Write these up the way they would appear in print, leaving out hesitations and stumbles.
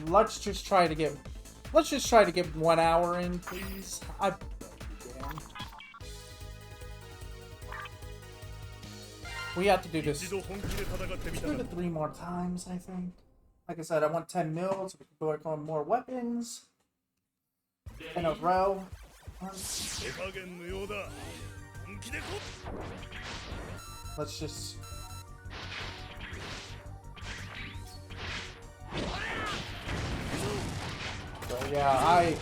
let's just try to get 1 hour in, please. Damn. We have to do this 2 to 3 more times, I think. Like I said, I want 10 mils. So we can work on more weapons in a row. Let's just. So yeah,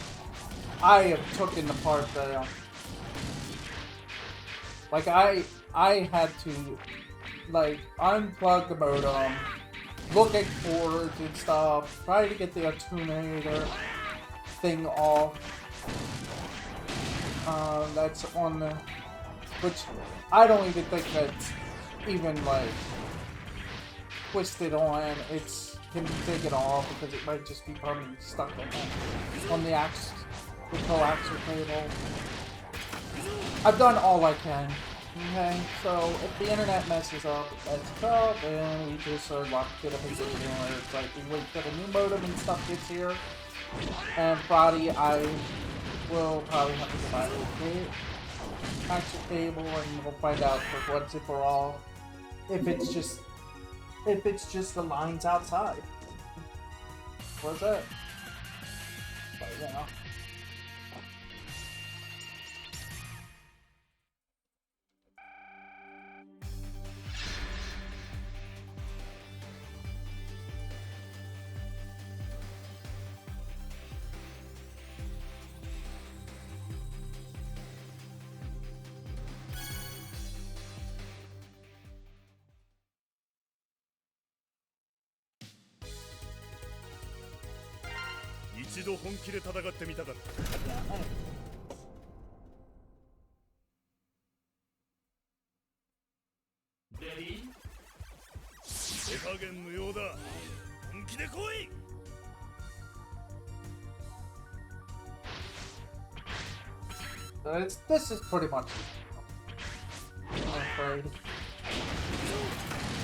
I have taken the part that like I had to like unplug the modem, look at cords and stuff, try to get the attenuator thing off. That's on the, which I don't even think that's even like twisted on. It's can be taken off because it might just be permanently stuck on the coaxial cable. I've done all I can. Okay, so if the internet messes up, that's up, and we just are locked in a position where it's like we wait till the new modem and stuff gets here. And Friday, I will probably have to go buy a coaxial cable, and we'll find out for once and for all if it's just the lines outside. What's that? But yeah. This is pretty much I'm afraid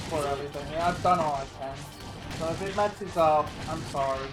for everything. Yeah, I've done all I can. So if it messes up, I'm sorry.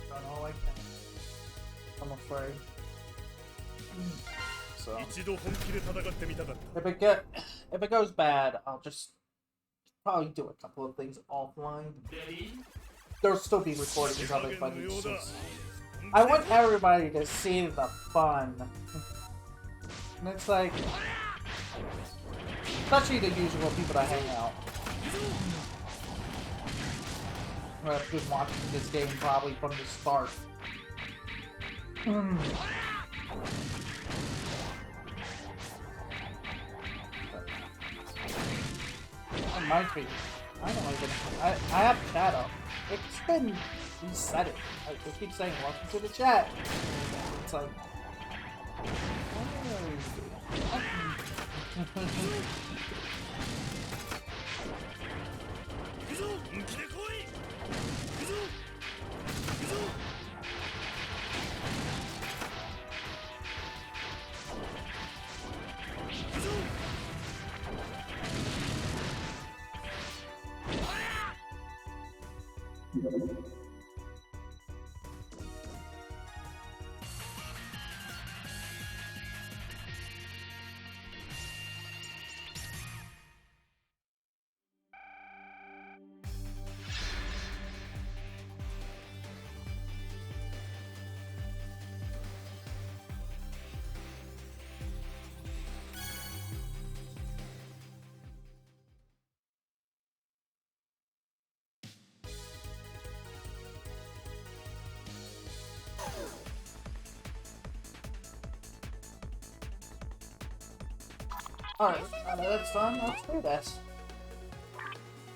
Done all I can. I'm afraid. So if it goes bad, I'll just probably do a couple of things offline. There'll still be recordings of it, but it's just I want everybody to see the fun. And it's like, especially the usual people that hang out. Who have been watching this game probably from the start. Reminds me, I don't even. I have chat up. It's been reset. I keep saying welcome to the chat. It's like. Alright, now that it's done, let's do this.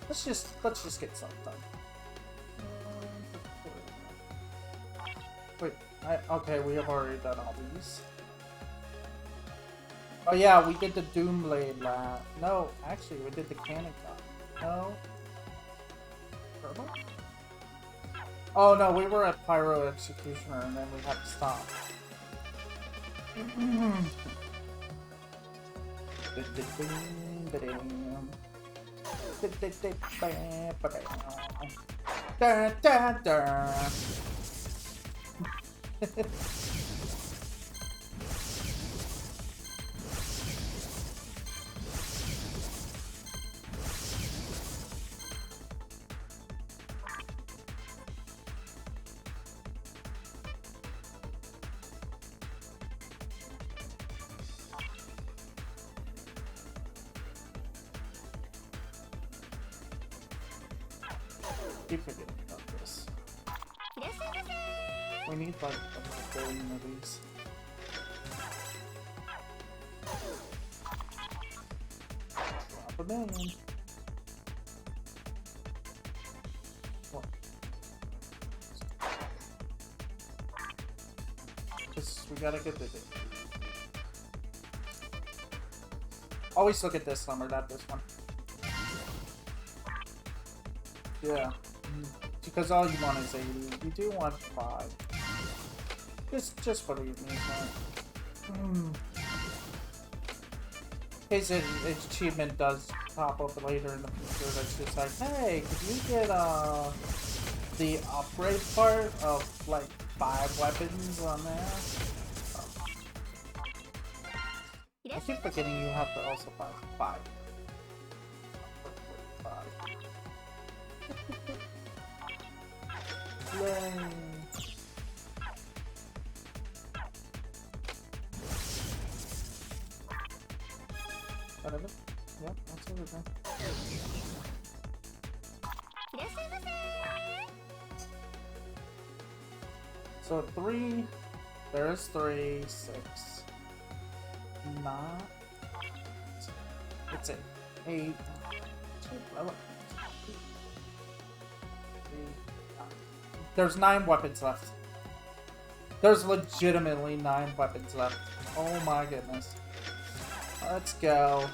Let's just get something done. Wait, okay, we have already done all these. Oh yeah, we did the Doomblade lab. No, actually, we did the Cannon Gun. No. Turbo? Oh no, we were at Pyro Executioner and then we had to stop. Keep forgetting about this. We need like a billion of these. Drop a million. What? Because we gotta get the thing. Always look at this number, not this one. Yeah. Because all you want is 80. You do want 5. Just for the amusement. In case its achievement does pop up later in the future, that's just like, hey, could you get the upgrade part of like 5 weapons on there? I keep forgetting you have to also buy 5. Yay. Whatever. Yep, that's everything. So 3, there is 3, 6, 9, it's 8, 11. There's 9 weapons left. There's legitimately 9 weapons left. Oh my goodness. Let's go.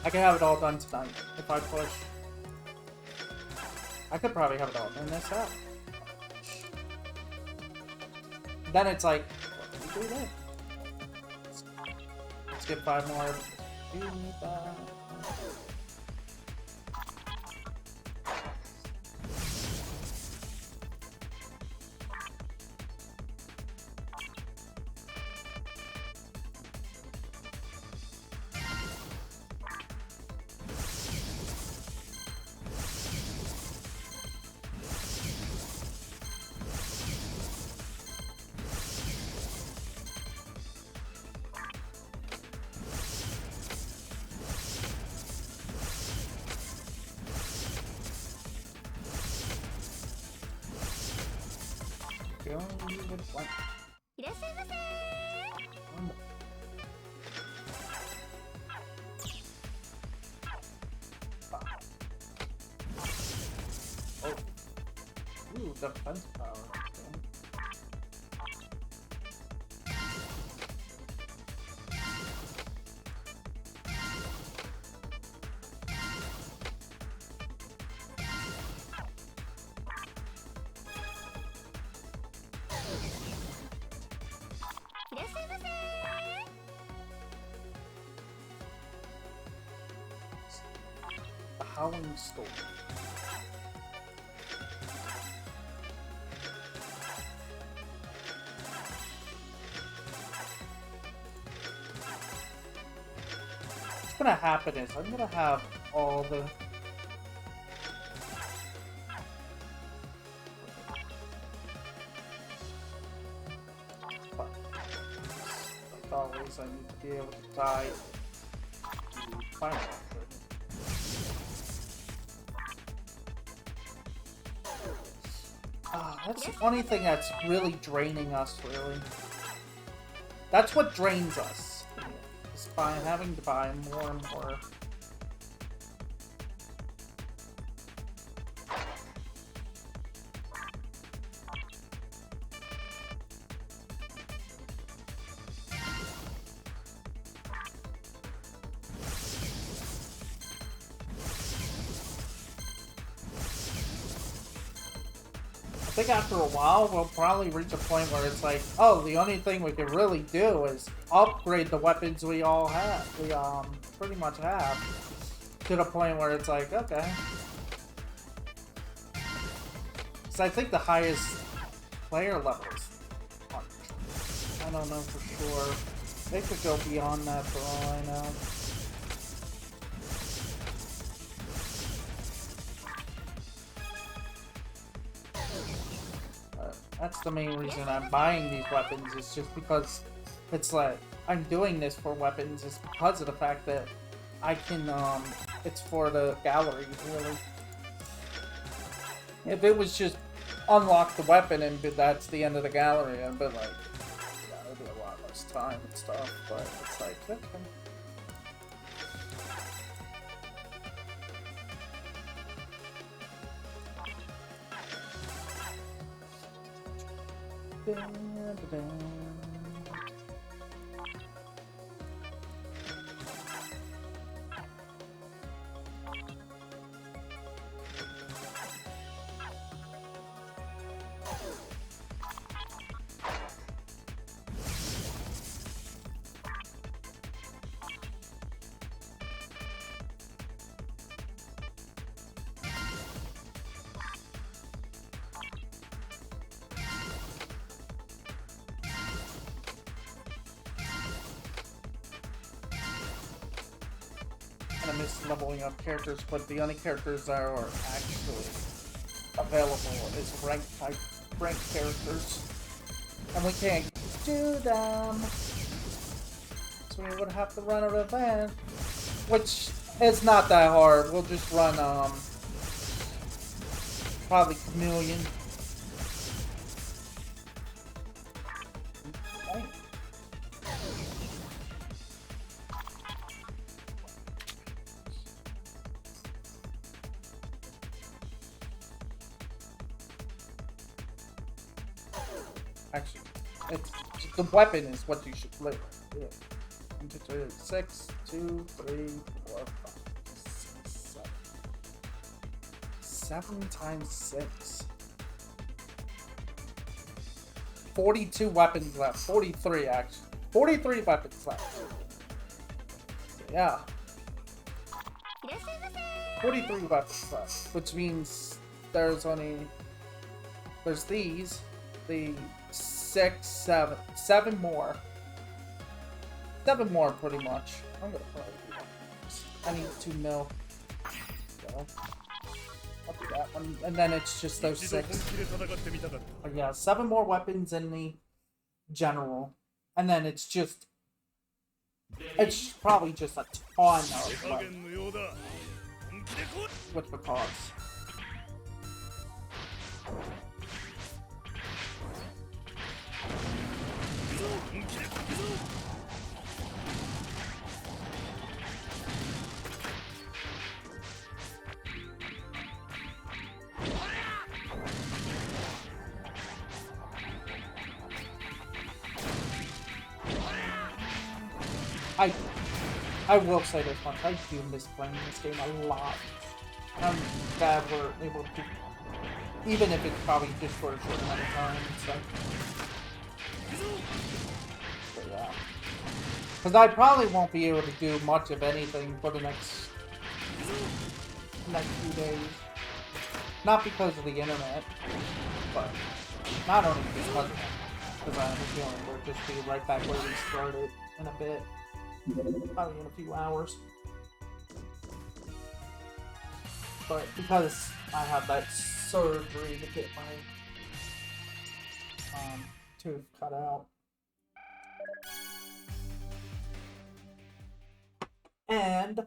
I can have it all done tonight if I push. I could probably have it all in this out. Then it's like, what do we do then? Let's get 5 more. We need that. Ooh, defense power. The Howling Storm. What's gonna happen is I'm gonna have all the like always I need to be able to tie the final one. That's the funny thing that's really draining us, really. That's what drains us. Just by having to buy more and more. I think after a while, we'll probably reach a point where it's like, oh, the only thing we can really do is upgrade the weapons we all have. We, pretty much have. To the point where it's like, okay. So I think the highest player levels. I don't know for sure. They could go beyond that for all I know. That's the main reason I'm buying these weapons, is just because it's like, I'm doing this for weapons, is because of the fact that I can, it's for the gallery, really. If it was just unlock the weapon and that's the end of the gallery, I'd be like, yeah, it'd be a lot less time and stuff, but it's like, okay. I miss leveling up characters, but the only characters that are actually available is ranked characters, and we can't do them, so we would have to run an event, which is not that hard. We'll just run probably Chameleon. Actually, the weapon is what you should play with. Yeah. 1, 2, 3, 6, 2, 3, 4, 5, 6, 7. 7 times 6. 42 weapons left. 43 actually. 43 weapons left. So, yeah. 43 weapons left, which means there's these. The 6, 7 more. 7 more, pretty much. I'm gonna probably do that. I need 2 mil. So, I'll do that one. And then it's just those 6. But yeah, 7 more weapons in the general. And then it's probably just a ton of, like, with the cost. I will say this much, I do miss playing this game a lot. I'm glad we're able to, even if it's probably just for a short amount of time, so. But yeah. Because I probably won't be able to do much of anything for the next few days. Not because of the internet, but not only because of that. Because I have a feeling we'll just be right back where we started in a bit. Probably in a few hours. But because I had that surgery to get my tooth cut out. And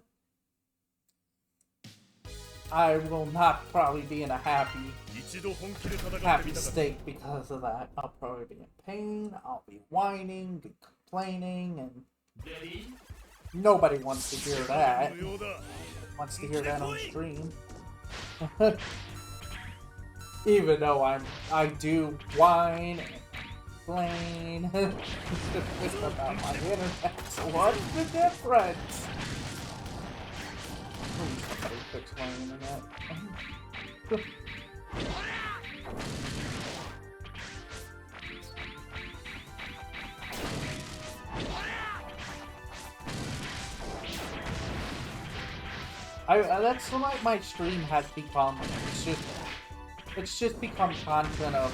I will not probably be in a happy state because of that. I'll probably be in pain, I'll be whining, complaining, and Nobody wants to hear that. Wants to hear that on stream. Even though I do whine and complain about my internet. So what's the difference? Please somebody fix my internet. That's what my stream has become. It's just become content of,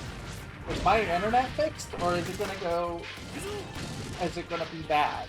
is my internet fixed, or is it gonna be bad?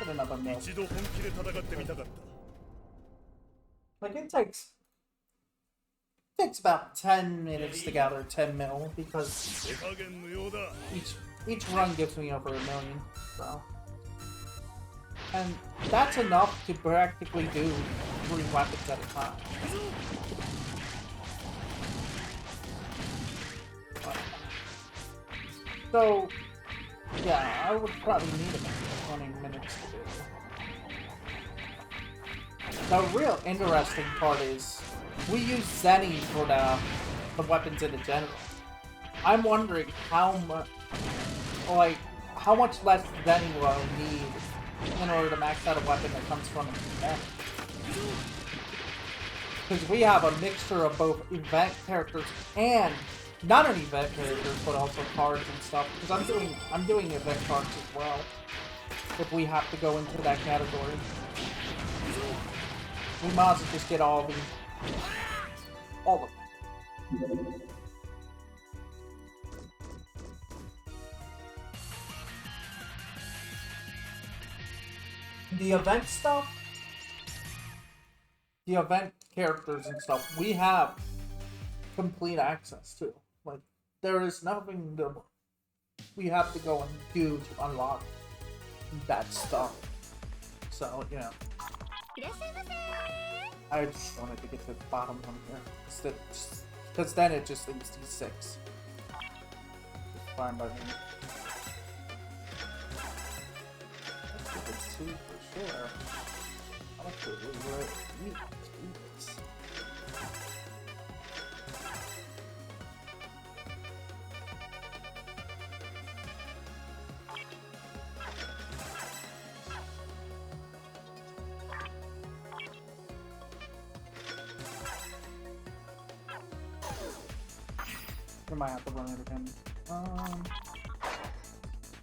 Another mill. Like it takes about 10 minutes to gather 10 mil because each run gives me over 1 million. So, and that's enough to practically do 3 weapons at a time. So yeah, I would probably need about 20 minutes to do. The real interesting part is we use Zenny for the weapons in general. I'm wondering how much less Zenny will I need in order to max out a weapon that comes from an event. Because we have a mixture of both event characters and not only event characters, but also cards and stuff. Because I'm doing event cards as well. If we have to go into that category, we might as well just get all of them. The event stuff, the event characters and stuff, we have complete access to. Like, there is nothing that we have to go and do to unlock that stuff. So, you know. I just wanted to get to the bottom one here. Because then it just leaves D6. It's fine by me. Let's give it 2 for sure. I'll put it right here. We might have to run it again.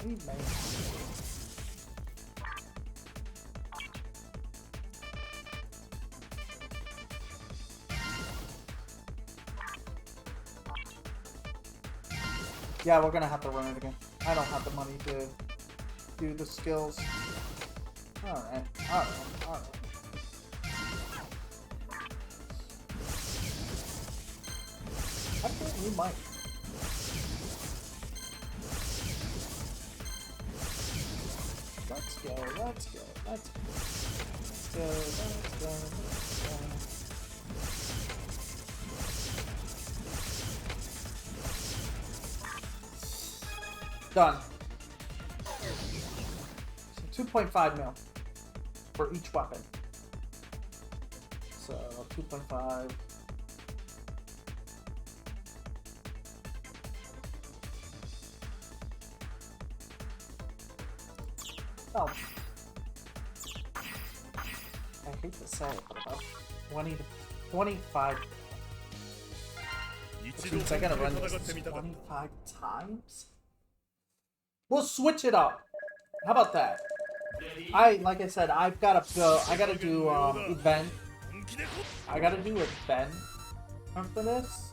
We may. Yeah, we're gonna have to run it again. I don't have the money to do the skills. Alright. I think we might. Let's go. Done. So 2.5 mil for each weapon. So 2.5. Oh. I hate to say it, but about 20 to 25. Which means I gotta run this 25 times? We'll switch it up. How about that? Like I said, I've gotta go. I gotta do event I gotta do with Ben after this.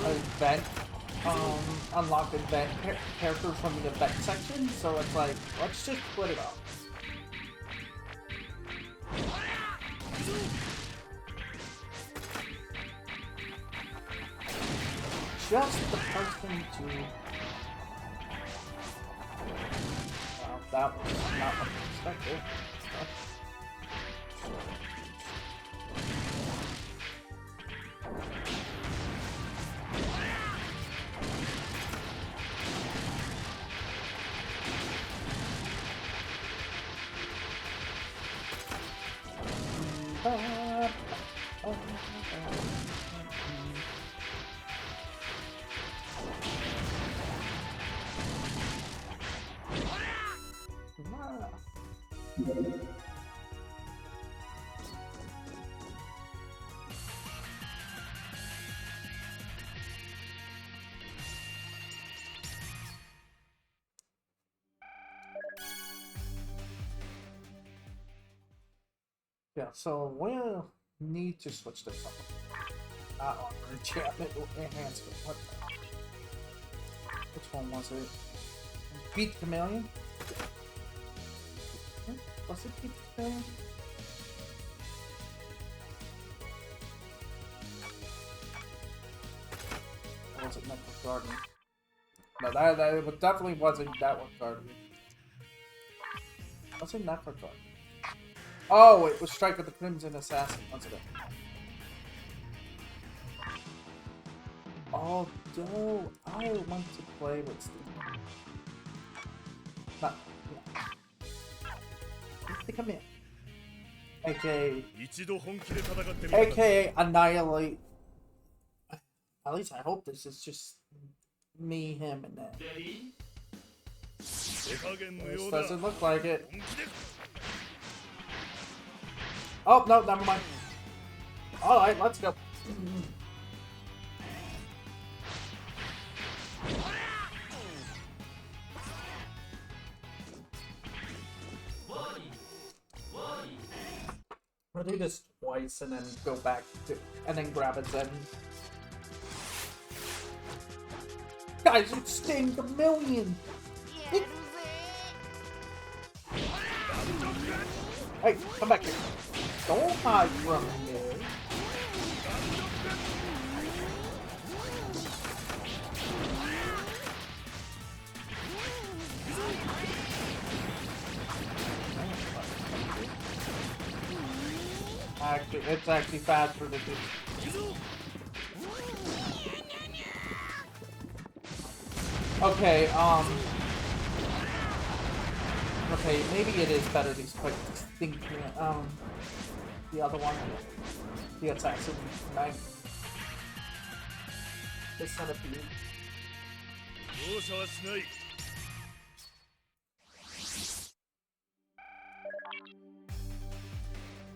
Event. Unlock event characters from the event section, so it's like, let's just split it up. Just the person to... Well, that was not what I expected. Yeah, so we'll need to switch this up. Armor enchantment enhancement. What the? Which one was it? Beat the Chameleon? Was it Beat the Chameleon? Or was it Network Guardian? No, that definitely wasn't Network Guardian. Was it Network Guardian? Oh, it was Strike of the Crimson Assassin, wasn't it? Although, I want to play with Steve. Not, yeah. Come in. AKA Annihilate. At least I hope this is just me, him, and that. This doesn't look like it. Oh, no, never mind. Alright, let's go. We'll do this twice and then go back to, and then grab a Zenny. Guys, it's Sting the Million! Hey, come back here. Don't hide from me. Actually, it's actually faster to do. Okay, okay, maybe it is better to quick think, the other one, the assassin mag. This centipede.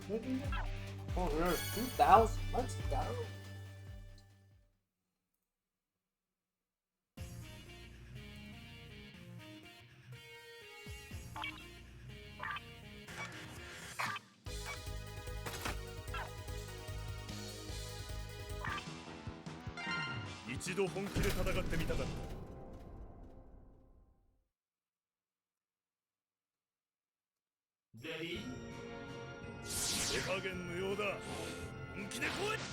Maybe? Oh, we're at 2,000. Let's go.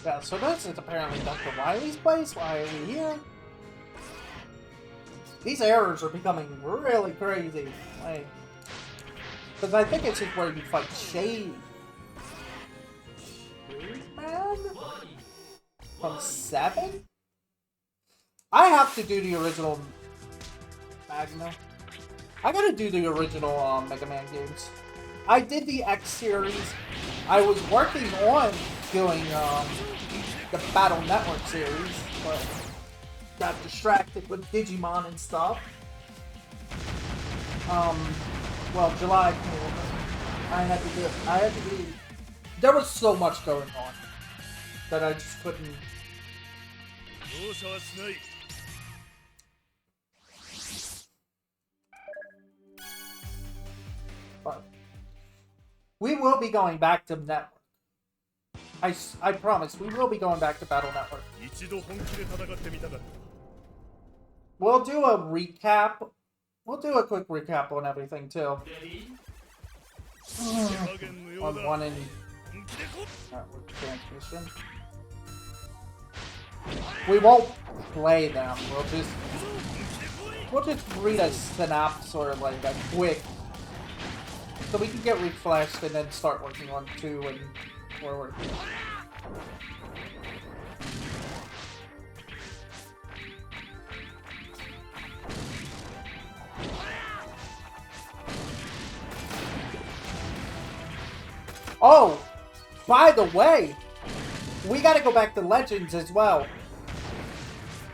Yeah, so this is apparently Dr. Wily's place. Why are we here? These errors are becoming really crazy. Like, because I think it's just where you fight Shade. Man? From 7? I have to do the original Magna. I gotta do the original Mega Man games. I did the X series. I was working on doing the Battle Network series, but got distracted with Digimon and stuff. Well, July came. I had to do. There was so much going on that I just couldn't. But We will be going back to Network. I promise, we will be going back to Battle Network. We'll do a recap. We'll do a quick recap on everything, too. On one in Network transmission. We won't play them. We'll just read a synopsis or like a quick, so we can get refreshed and then start working on 2 and forward. Oh, by the way, we gotta go back to Legends as well.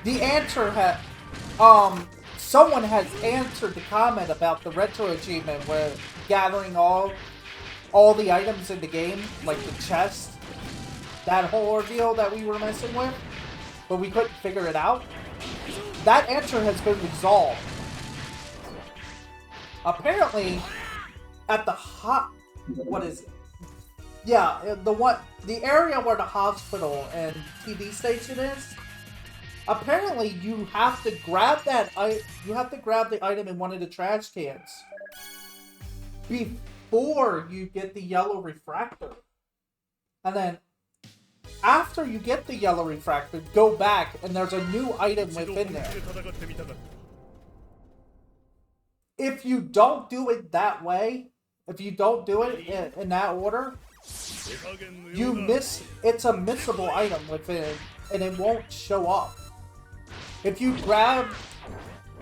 The answer had, someone has answered the comment about the retro achievement where gathering all the items in the game, like the chest, that whole ordeal that we were messing with, but we couldn't figure it out. That answer has been resolved. Apparently, at the what is it? Yeah, the area where the hospital and TV station is. Apparently, you have to grab the item in one of the trash cans before you get the yellow refractor. And then, after you get the yellow refractor, go back and there's a new item within there. If you don't do it that way, if you don't do it in that order, you miss. It's a missable item within, and it won't show up. If you grab,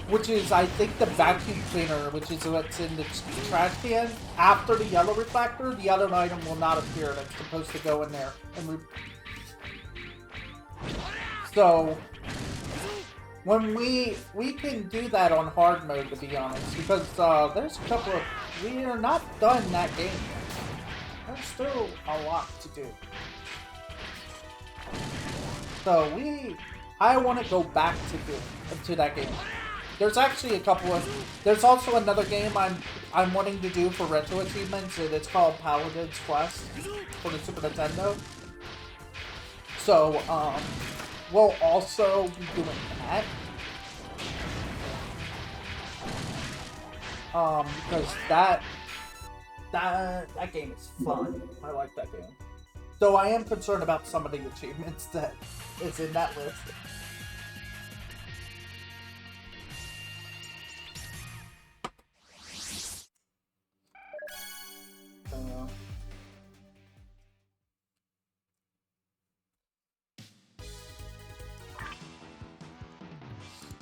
which is I think the vacuum cleaner, which is what's in the trash can, after the yellow refractor, the other item will not appear. That's supposed to go in there. So when we can do that on hard mode, to be honest, because there's a couple of, we are not done that game yet. There's still a lot to do. So I want to go back to that game. There's actually a couple of, there's also another game I'm wanting to do for retro achievements, and it's called Paladin's Quest for the Super Nintendo. So we'll also be doing that. Because that game is fun. I like that game. Though I am concerned about some of the achievements that is in that list.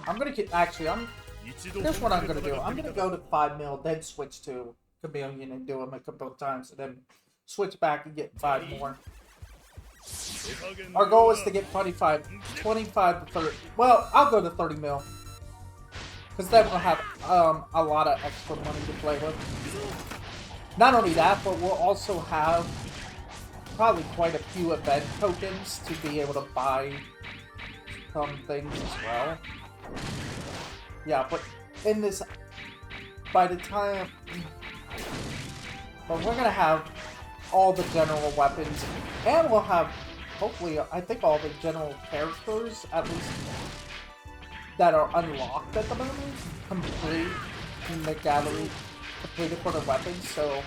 I'm gonna get, here's what I'm gonna do. I'm gonna go to 5 mil, then switch to Chameleon and do them a couple of times, and then switch back and get 5 more. Our goal is to get 25 to 30. Well, I'll go to 30 mil. Because then we'll have a lot of extra money to play with. Not only that, but we'll also have probably quite a few event tokens to be able to buy some things as well. Yeah, but in this, by the time, but we're gonna have all the general weapons, and we'll have, hopefully, I think all the general characters, at least, that are unlocked at the moment, complete in the gallery, completed for the weapons, so.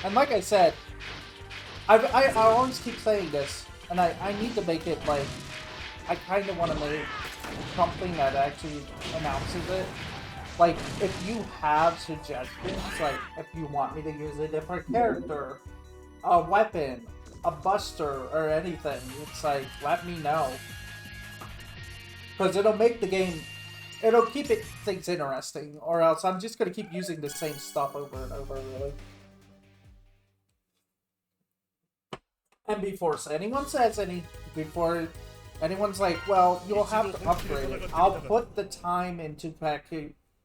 And like I said, I always keep saying this, and I need to make it like, I kind of want to make something that actually announces it. Like, if you have suggestions, like, if you want me to use a different character, a weapon, a buster, or anything, it's like, let me know. Because it'll make the game, it'll keep things interesting, or else I'm just going to keep using the same stuff over and over, really. And before anyone's like, well, you'll have to upgrade it, I'll put the time into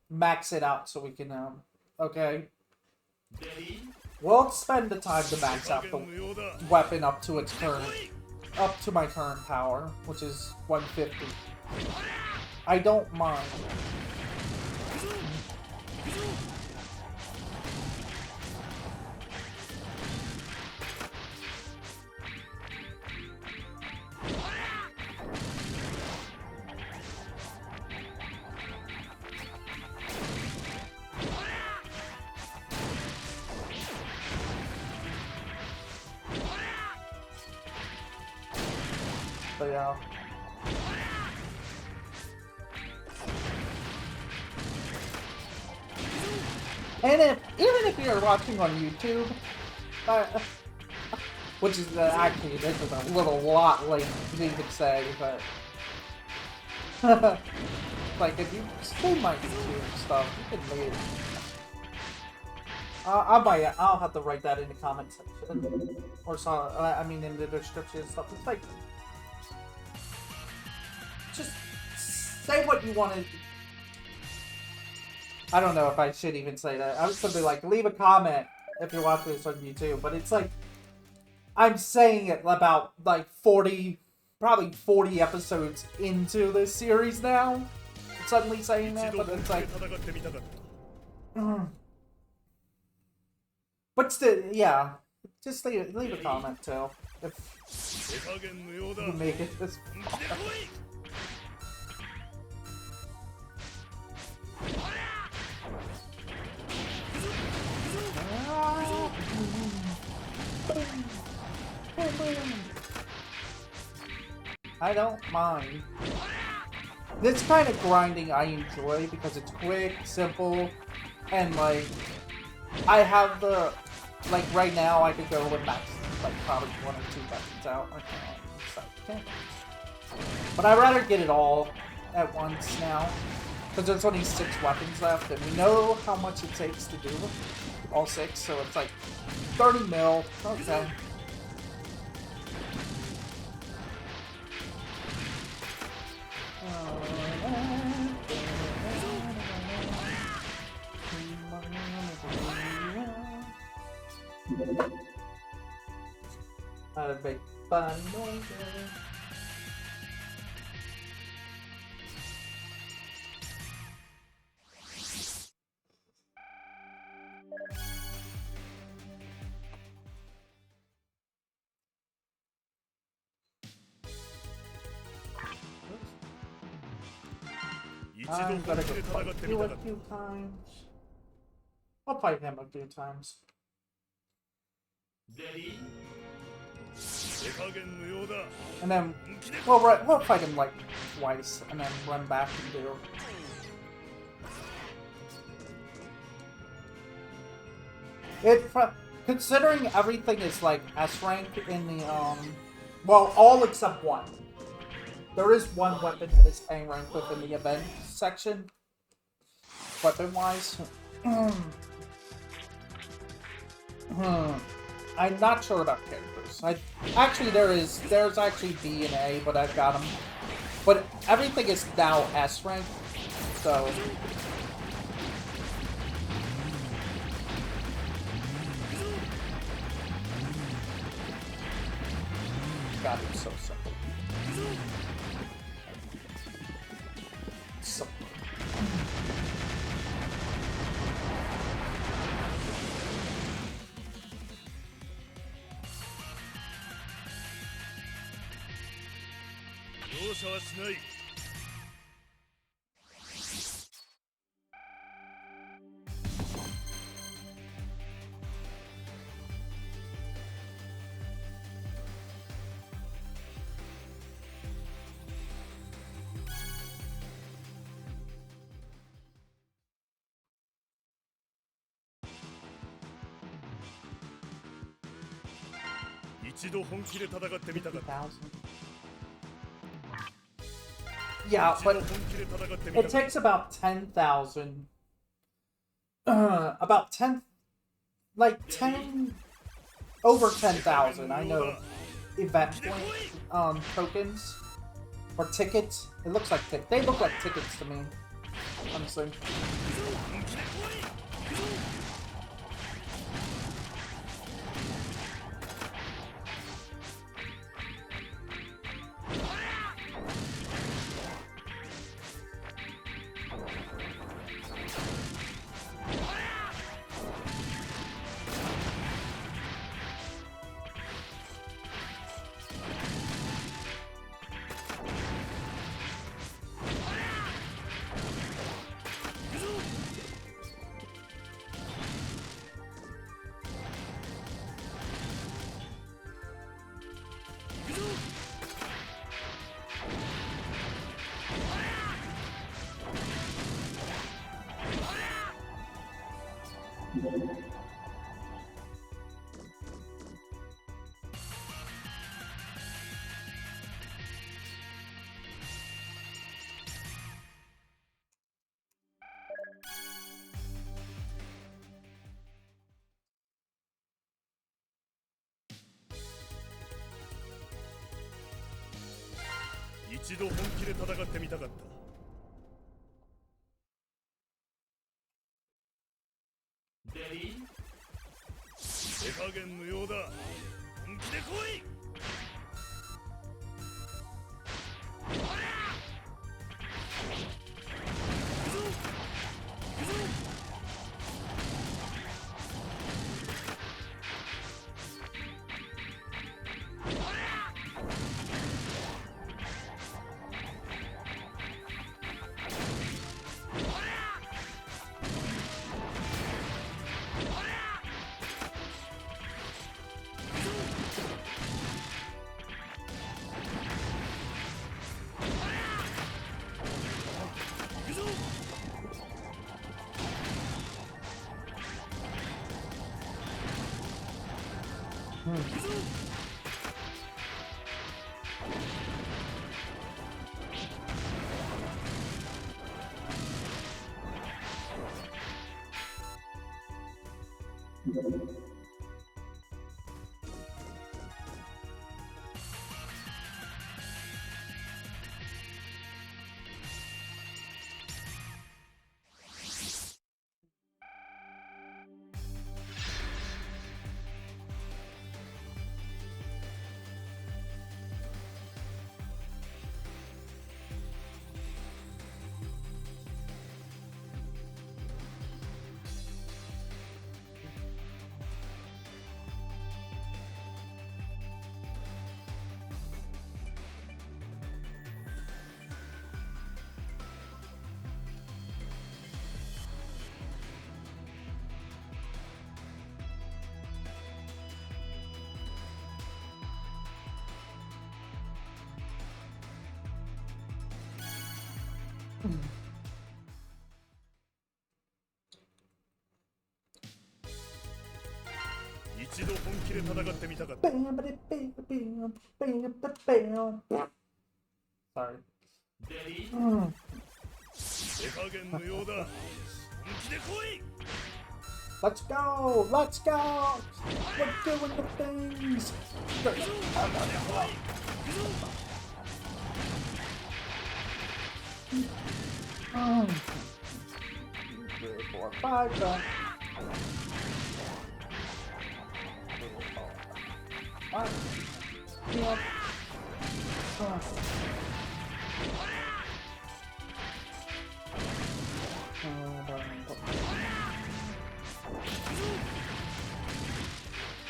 max it out so we can, okay? We'll spend the time to max out the weapon up to my current power, which is 150. I don't mind. But yeah. And even if you're watching on YouTube, which is actually, this is a lot late to even say, but like if you stream my YouTube stuff, you can leave. I'll have to write that in the comment section, or so. I mean, in the description and stuff. It's like, just say what you want to. I don't know if I should even say that. I was gonna be like, leave a comment if you're watching this on YouTube, but it's like, I'm saying it about like 40, probably 40 episodes into this series now. I'm suddenly saying that, but it's like. But still, yeah, just leave a comment too, if you make it this far. I don't mind. This kind of grinding I enjoy because it's quick, simple, and like, I have the, like right now I could go with max, like probably 1 or 2 weapons out. But I'd rather get it all at once now, because there's only 6 weapons left, and we know how much it takes to do all 6, so it's like 30 mil, okay. Big fun noises. I'm gonna go fight you a few times. I'll fight him a few times. And then, we'll fight him like twice, and then run back and do. Considering everything is like S rank in the well, all except one. There is one weapon that is A rank within the event section, weapon-wise. I'm not sure about characters. Actually, there's actually B and A, but I've got them. But everything is now S rank, so. God, it's so simple. So. Yeah, but it takes about 10,000. About 10, like 10, over 10,000. I know event point tokens or tickets. It looks like they look like tickets to me, honestly. 一度本気で戦ってみたかった。レディー？手加減無用だ。本気で来い。一度本気で戦ってみたかった。Sorry. 手加減無用だ。本気で来い。Let's go! Let's go! We're doing the things! Oh. 3, 4, 5, go. 5. Yeah.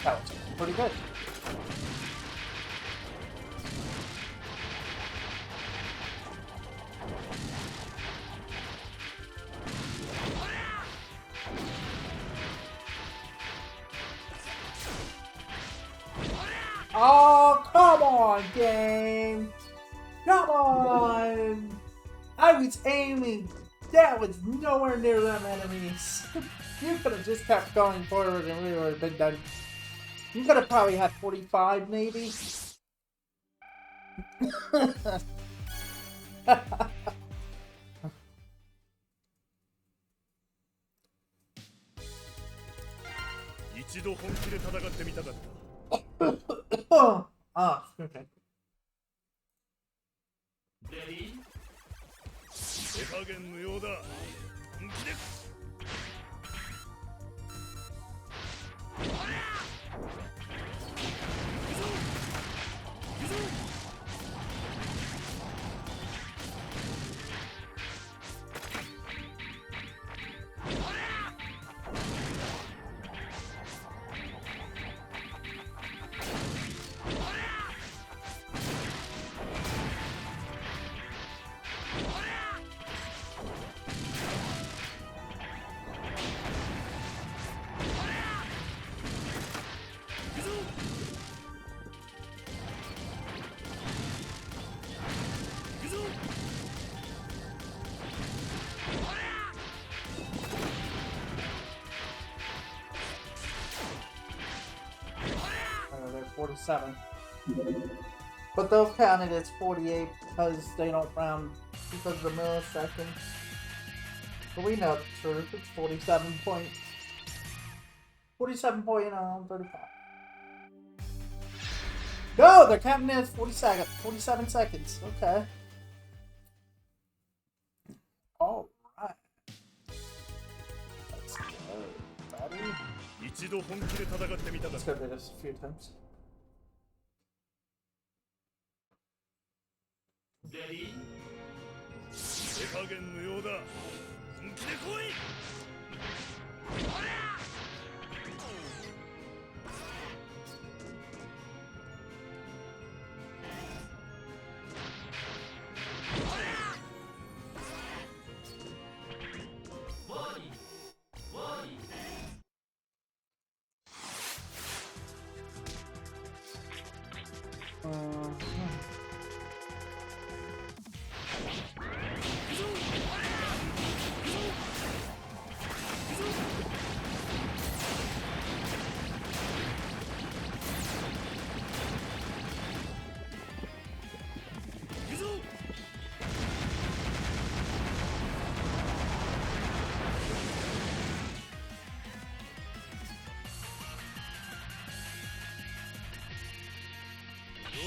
That was pretty good. Oh, come on, game! Come on! I was aiming. That was nowhere near them enemies. You could have just kept going forward and we would have been done. You could have probably had 45, maybe. Ah, okay. Ready? 手加減無用だ。本気で。47. But they'll count it as 48 because they don't round because of the milliseconds. But we know the truth. It's 47.35. No, they're counting it as 47 seconds. Okay. All right. Let's go, buddy. Let's go do this a few times. Ready? 手加減無用だ。本気で来い。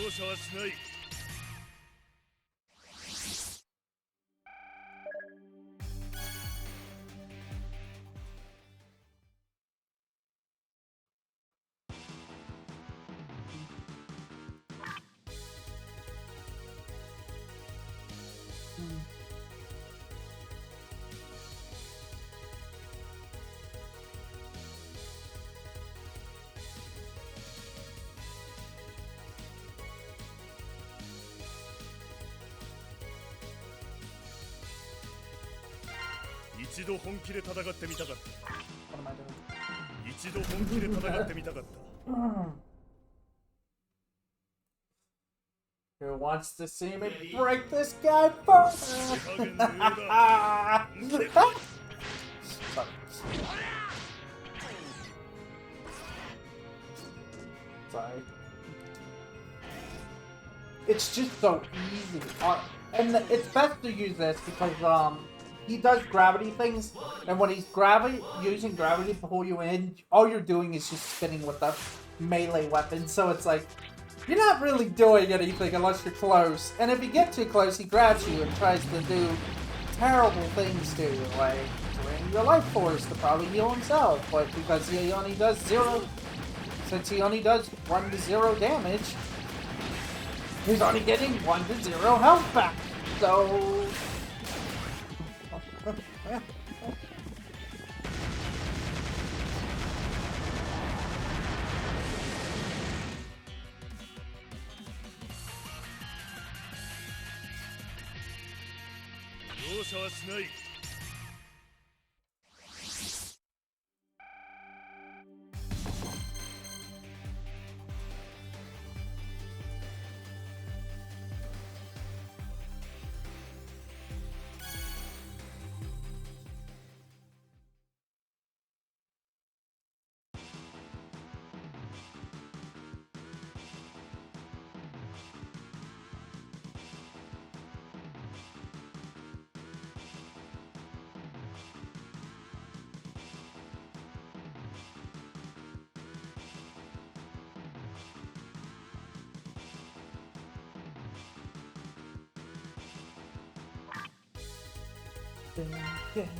容赦はしない。一度本気で戦ってみたかった。一度本気で戦ってみたかった。Who wants to see me break this guy first? Sorry. It's just so easy. And it's best to use this because he does gravity things, and when he's using gravity to pull you in, all you're doing is just spinning with the melee weapon, so it's like, you're not really doing anything unless you're close. And if you get too close, he grabs you and tries to do terrible things to you, like draining your life force to probably heal himself, but because he only does 1 to 0 damage, he's only getting 1 to 0 health back, so...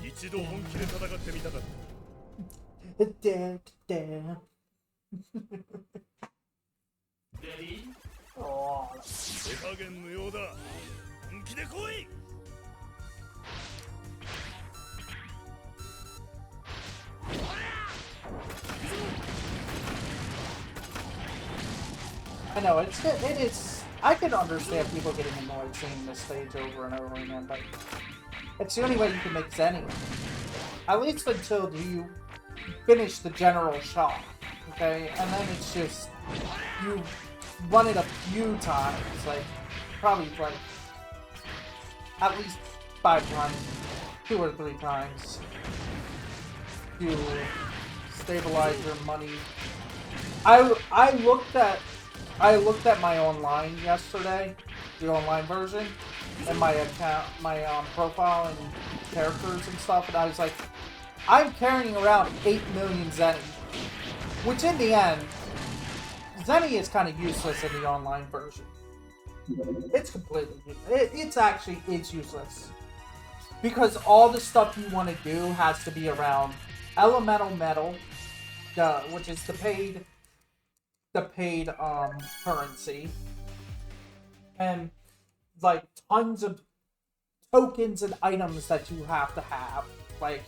一度本気で戦ってみたかった。Ready? Oh. 手加減無用だ。本気で来い。I know, it is... I can understand people getting annoyed seeing this stage over and over again, but... It's the only way you can make Zenny. At least until you finish the general shot, okay? And then it's just... You run it a few times, like... Probably, like... At least 5 times. 2 or 3 times. To stabilize your money. I looked at I looked at my online yesterday, the online version, and my account, my profile and characters and stuff, and I was like, I'm carrying around 8 million Zenny, which in the end, Zenny is kind of useless in the online version. It's completely, it's useless. Because all the stuff you want to do has to be around elemental metal, which is the paid currency, and like tons of tokens and items that you have to have. Like,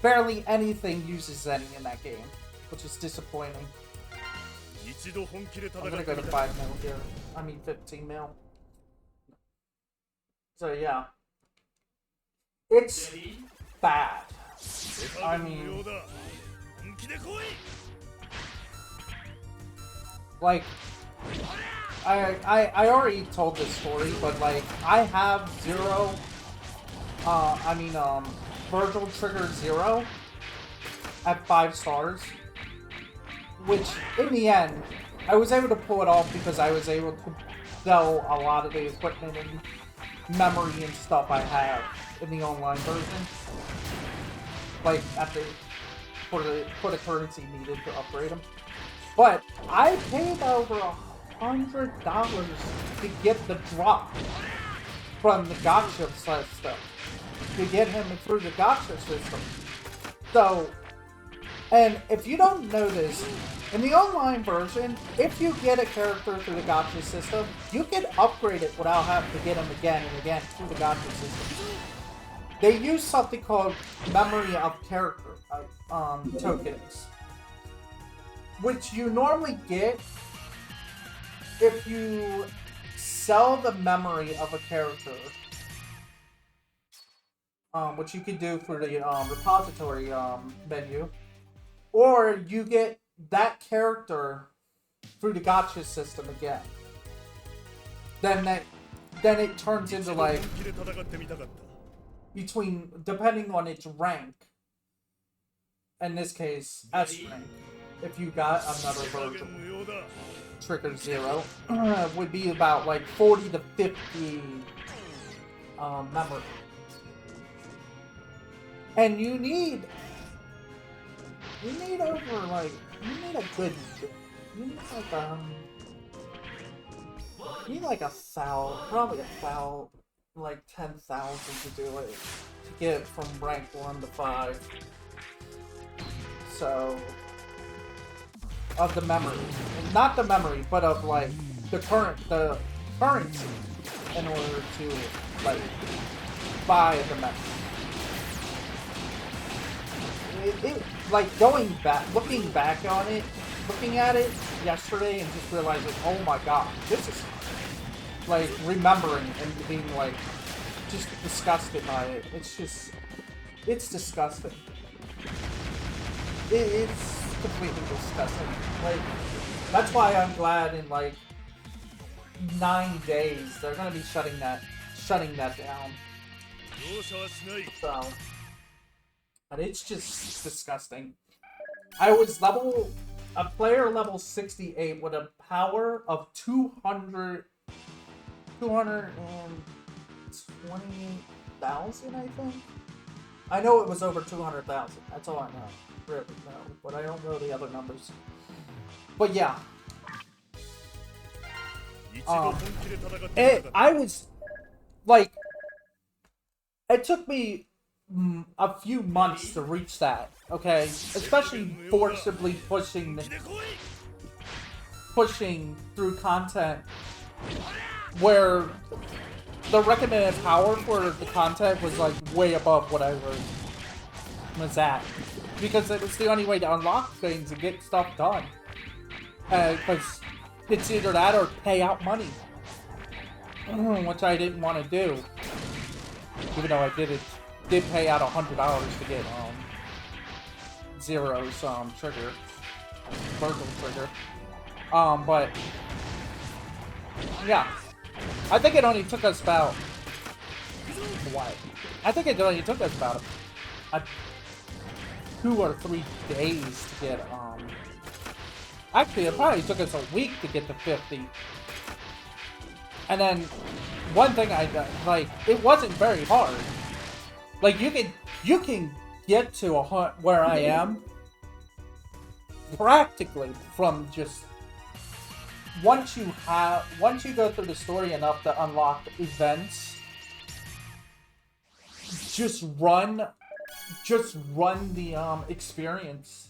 barely anything uses Zenny in that game, which is disappointing. I'm gonna go to 5 mil here. I mean 15 mil. So yeah, it's bad. I mean, like, I already told this story, but like, I have Virgil Trigger 0 at 5 stars, which in the end, I was able to pull it off because I was able to sell a lot of the equipment and memory and stuff I have in the online version, like for the currency needed to upgrade them. But I paid over $100 to get the drop from the gacha system, to get him through the gacha system. So, and if you don't know this, in the online version, if you get a character through the gacha system, you can upgrade it without having to get him again and again through the gacha system. They use something called memory of character tokens, which you normally get if you sell the memory of a character, which you can do through the repository menu, or you get that character through the gacha system again. Then it turns into like depending on its rank. In this case, S rank. If you got another Virgil Trigger 0, would be about like 40 to 50 memory. And you need over like, you need a good, you need like a foul, probably a foul, like 10,000 to do it, to get from rank 1 to 5. So, of the memory, and not the memory, but of like the currency, in order to like buy the memory. Like looking at it yesterday and just realizing, oh my god, this is like remembering and being like just disgusted by it. It's disgusting. It's completely disgusting. Like, that's why I'm glad in like 9 days they're gonna be shutting that down. So, but it's just disgusting. I was a player level 68 with a power of 228,000, I think. I know it was over 200,000. That's all I know. Really know, but I don't know the other numbers. But yeah. I was like, it took me a few months to reach that, okay? Especially forcibly pushing through content where the recommended power for the content was like way above what I was at. Because it was the only way to unlock things and get stuff done. Because it's either that or pay out money. Which I didn't want to do. Even though I did pay out $100 to get Zero's trigger. Virgil trigger. But yeah. I think it only took us about I think it only took us about 2 or 3 days to get Actually, it probably took us a week to get to 50. And then, one thing I like, it wasn't very hard. Like, you can get to where I am practically from just once you go through the story enough to unlock events, just run the experience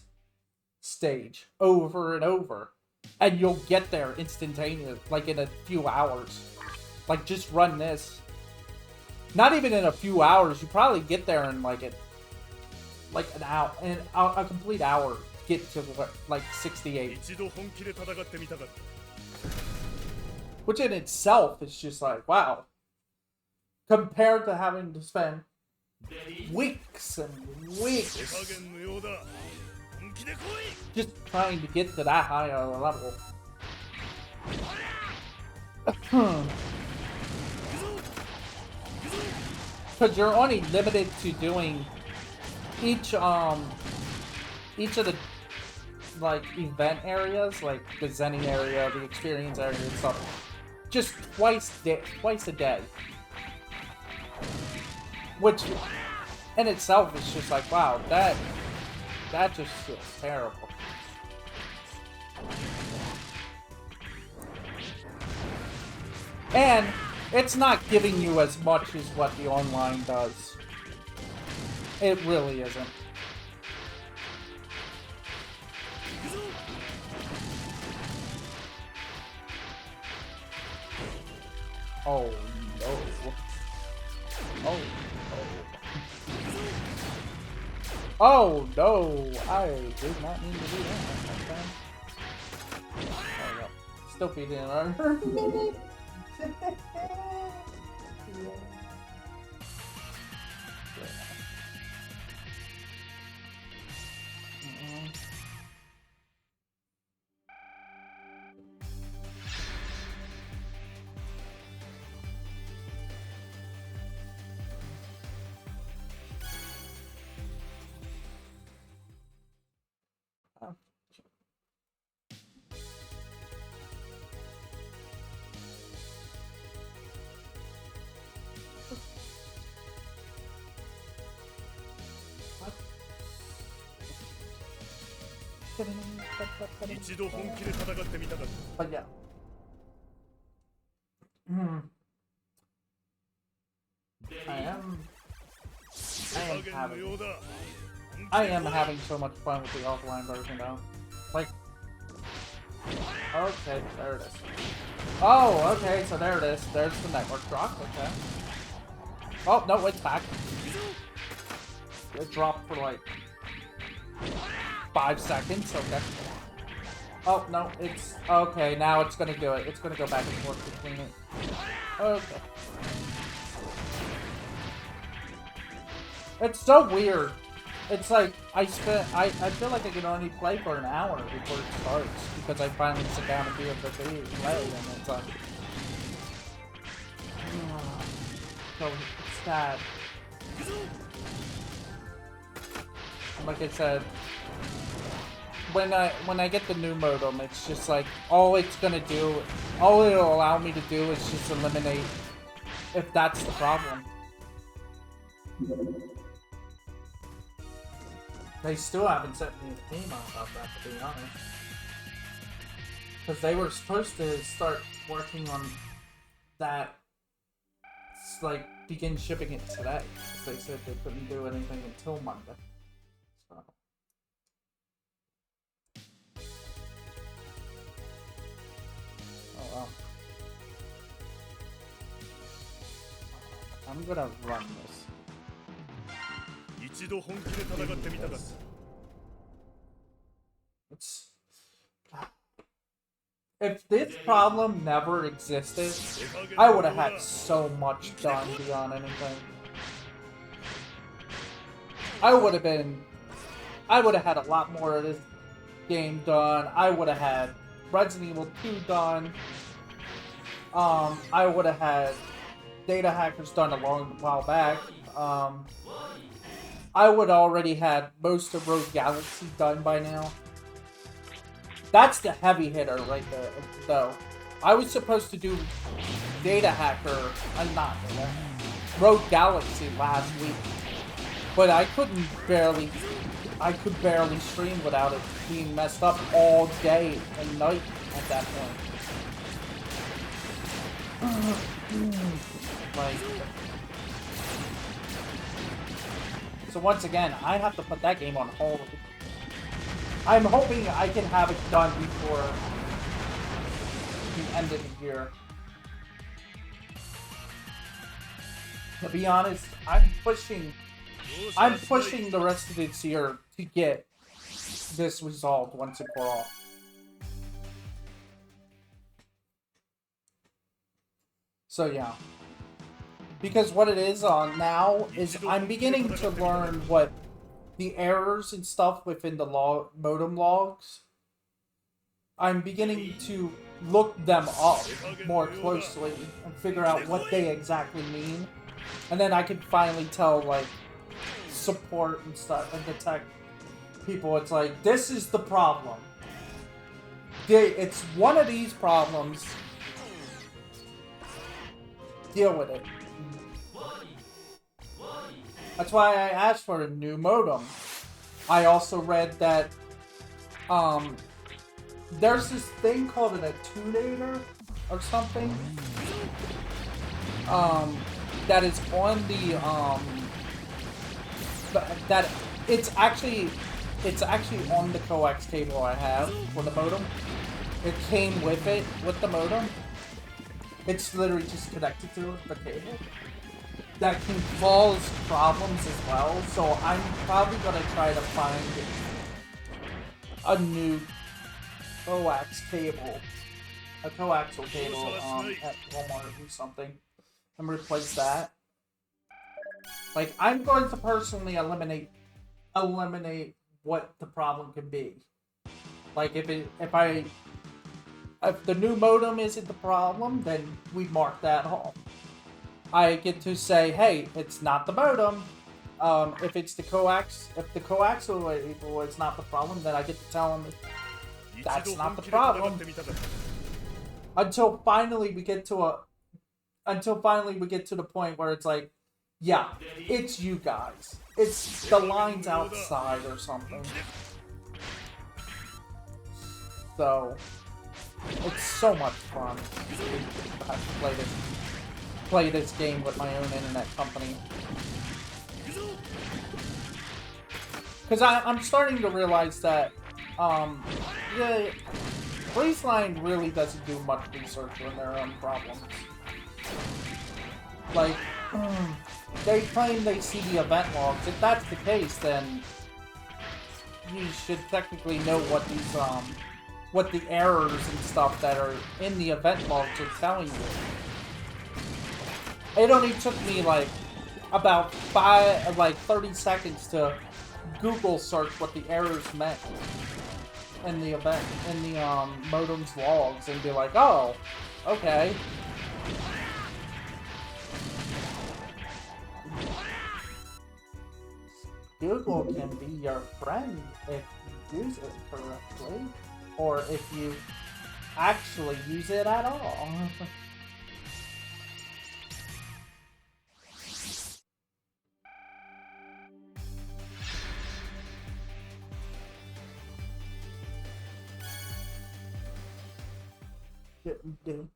stage over and over, and you'll get there instantaneously, like in a few hours. Like, just run this. Not even in a few hours, you probably get there in like an hour, in a complete hour, get to like 68. Which in itself is just like, wow. Compared to having to spend weeks and weeks just trying to get to that high of a level. Because you're only limited to doing each of the like event areas, like the Zenny area, the experience area and stuff, just twice a day. Which in itself is just like, wow, that just feels terrible. And it's not giving you as much as what the online does. It really isn't. Oh no. Oh no. Oh no! I did not mean to do that. Okay. Oh, no. Still beating it on her. But yeah. I am having so much fun with the offline version though. Like, okay, there it is. Oh, okay, so there it is. There's the network drop, okay. Oh, no, it's back. It dropped for like 5 seconds, okay. Oh, no, it's... Okay, now it's gonna do it. It's gonna go back and forth between it. Okay. It's so weird. It's like, I feel like I can only play for an hour before it starts, because I finally sit down and be able to play, and it's like... So, it's sad. Like I said, when I get the new modem, it's just like, all it'll allow me to do is just eliminate if that's the problem. They still haven't sent me a email about that, to be honest. Because they were supposed to start working on that, like, begin shipping it today. Because they said they couldn't do anything until Monday. So. Oh well. I'm gonna run this. It's... If this problem never existed, I would have had so much done beyond anything. I would have had a lot more of this game done. I would have had Resident Evil 2 done. I would have had Data Hackers done a while back. I would already had most of Rogue Galaxy done by now. That's the heavy hitter right there, though. I was supposed to do Data Hacker, I'm not data, Rogue Galaxy last week, but I could barely stream without it being messed up all day and night at that point. Like, so once again, I have to put that game on hold. I'm hoping I can have it done before the end of the year. To be honest, I'm pushing the rest of this year to get this resolved once and for all. So yeah. Because what it is on now is I'm beginning to learn what the errors and stuff within the modem logs. I'm beginning to look them up more closely and figure out what they exactly mean. And then I can finally tell, like, support and stuff and the tech people, it's like, this is the problem. It's one of these problems. Deal with it. That's why I asked for a new modem. I also read that there's this thing called an attunator or something that is on the that it's actually on the coax cable I have for the modem. It came with it with the modem. It's literally just connected to the cable. That can cause problems as well, so I'm probably gonna try to find a new coax cable, a coaxial cable at Walmart or something, and replace that. Like, I'm going to personally eliminate what the problem could be. Like, if the new modem isn't the problem, then we mark that off. I get to say, hey, it's not the modem. If it's the coax, if the coaxial cable is not the problem, then I get to tell them that's not the problem. Until finally we get to the point where it's like, yeah, it's you guys. It's the lines outside or something. So it's so much fun to play this game with my own internet company. Because I'm starting to realize that yeah, Baseline really doesn't do much research on their own problems. Like, they claim they see the event logs. If that's the case, then you should technically know what these what the errors and stuff that are in the event logs are telling you. It only took me like about 30 seconds to Google search what the errors meant in the modem's logs and be like, oh, okay. Google can be your friend if you use it correctly, or if you actually use it at all. Do.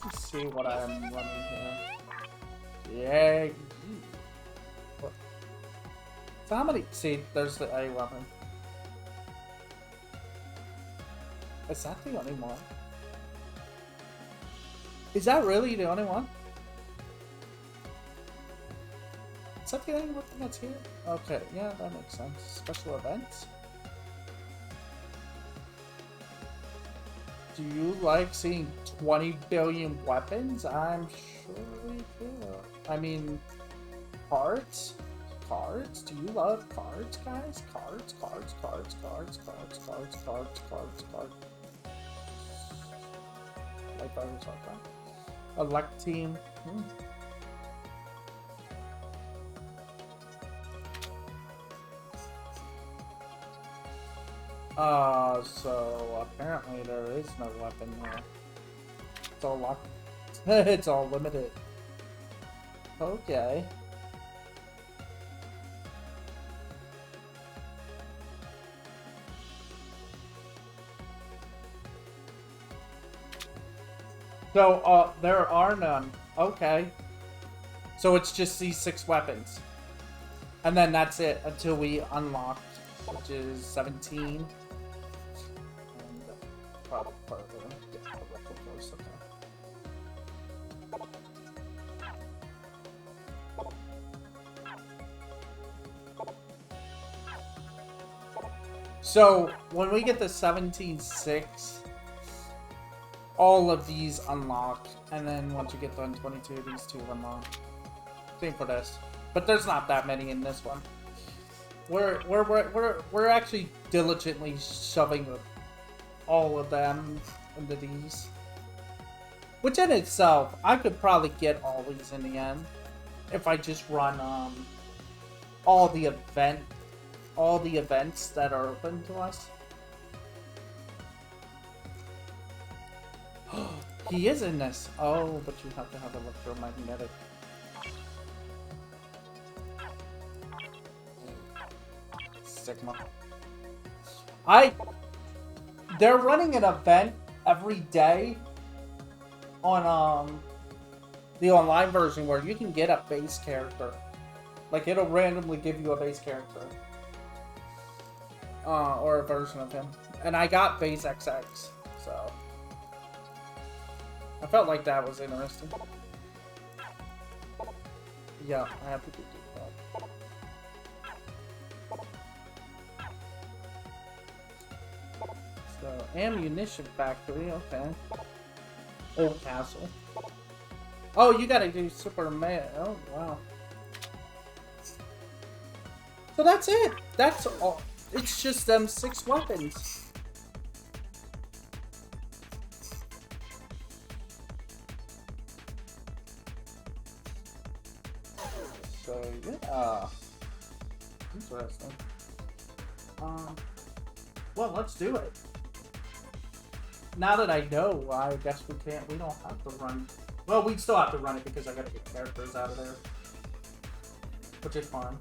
Let's see what I'm running here. Yeah. What? So how many? See, there's the A weapon. Is that the only one? Is that really the only one? Is that the only weapon that's here? Okay, yeah, that makes sense. Special events? Do you like seeing 20 billion weapons? I'm sure we do. I mean, parts? cards? Do you love cards, guys? Cards, cards, cards, cards, cards, cards, cards, cards, cards. Like I was talking. Elect team. So apparently there is no weapon there. It's all locked. It's all limited. Okay. So, there are none. Okay. So it's just these 6 weapons. And then that's it until we unlock, which is 17. And probably further. Yeah, okay. So, when we get to 17.6, all of these unlock, and then once you get done 22, these 2 unlock. Same for this. But there's not that many in this one. We're actually diligently shoving all of them into these. Which in itself, I could probably get all these in the end. If I just run all the events that are open to us. He is in this. Oh, but you have to have electromagnetic. Sigma. They're running an event every day on the online version where you can get a base character. Like it'll randomly give you a base character. Or a version of him. And I got base XX, so I felt like that was interesting. Yeah, I have to do that. So, ammunition factory, okay. Old castle. Oh, you gotta do Superman. Oh, wow. So that's it. That's all. It's just them 6 weapons. So, yeah. Interesting. Well, let's do it. Now that I know, I guess we don't have to run. Well, we still have to run it because I gotta get characters out of there. Which is fine.